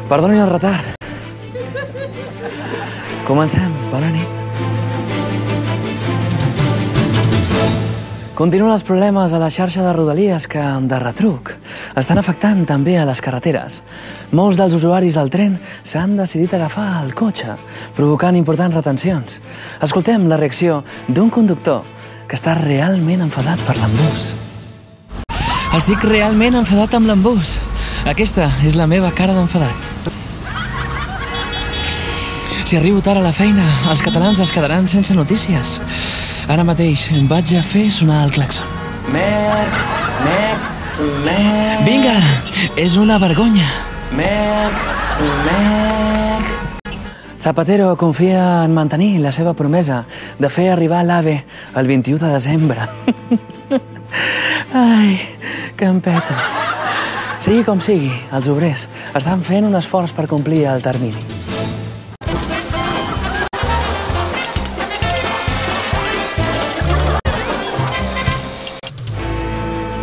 Perdoni el retard. Comencem. Bona nit. Continuen els problemes a la xarxa de Rodalies que, de retruc, estan afectant també a les carreteres. Molts dels usuaris del tren s'han decidit a agafar el cotxe, provocant importants retencions. Escoltem la reacció d'un conductor que està realment enfadat per l'embús. Estic realment enfadat amb l'embús. Aquesta és la meva cara d'enfadat. Si arribo tard a la feina, els catalans es quedaran sense notícies. Ara mateix vaig a fer sonar el claxon. Merc, merc, merc. Vinga, és una vergonya. Merc, merc. Zapatero confia en mantenir la seva promesa de fer arribar l'AVE el 21 de desembre. Ai, que em peto. Sigui com sigui, els obrers estan fent un esforç per complir el termini.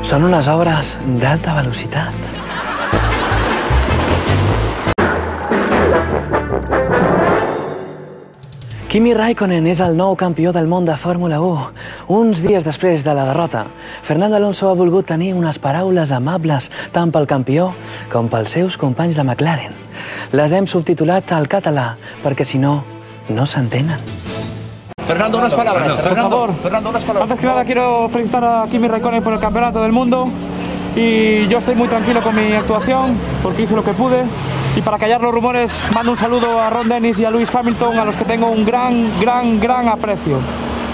Són unes obres d'alta velocitat. Kimi Raikkonen és el nou campió del món de Fórmula 1. Uns dies després de la derrota, Fernando Alonso ha volgut tenir unes paraules amables tant pel campió com pels seus companys de McLaren. Les hem subtitulat al català perquè, si no, no s'entenen. Fernando, unas palabras. Por favor, Fernando, unas palabras. Antes que nada quiero felicitar a Kimi Raikkonen por el campeonato del mundo y yo estoy muy tranquilo con mi actuación porque hice lo que pude y para callar los rumores mando un saludo a Ron Dennis y a Lewis Hamilton, a los que tengo un gran aprecio.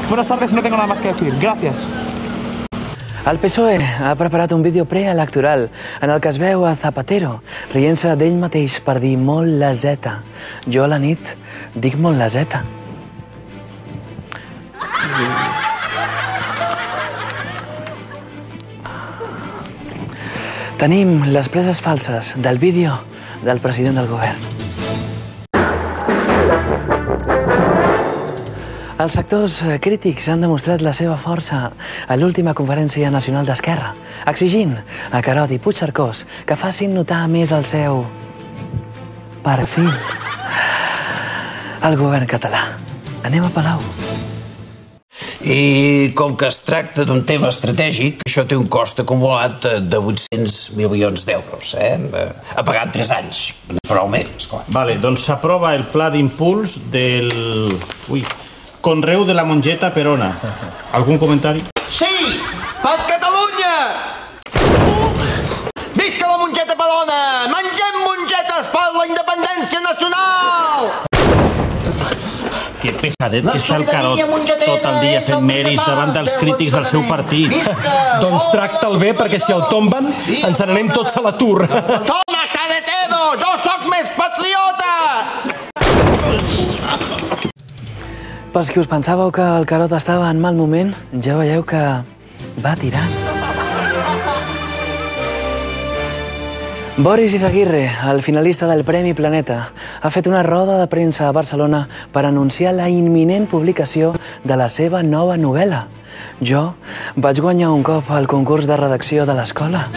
Buenas tardes y no tengo nada más que decir. Gracias. El PSOE ha preparat un vídeo preelectoral en el que es veu a Zapatero rient-se d'ell mateix per dir molt la zeta. Jo a la nit dic molt la zeta. Tenim les preses falses del vídeo del president del govern. Els sectors crítics han demostrat la seva força a l'última conferència nacional d'Esquerra, exigint a Carod i Puigcercós que facin notar més el seu perfil al govern català. Anem a Palau. I com que es tracta d'un tema estratègic, això té un cost acumulat de 800 milions d'euros, a pagar en 3 anys, però almenys, esclar. Vale, doncs s'aprova el pla d'impuls del conreu de la mongeta perona. Algun comentari? Sí! Per Catalunya! Visca la mongeta perona! Mengem mongetes per la independència nacional! Que pesadet que està el Carod tot el dia fent mèrits davant dels crítics del seu partit. Doncs tracta'l bé, perquè si el tomben ens n'anem tots a l'atur. Toma, caretedo! Jo sóc més patriota! Pels qui us pensàveu que el Carod estava en mal moment, ja veieu que va tirant. Boris Izaguirre, el finalista del Premi Planeta, ha fet una roda de premsa a Barcelona per anunciar la imminent publicació de la seva nova novel·la. Jo vaig guanyar un cop al concurs de redacció de l'escola.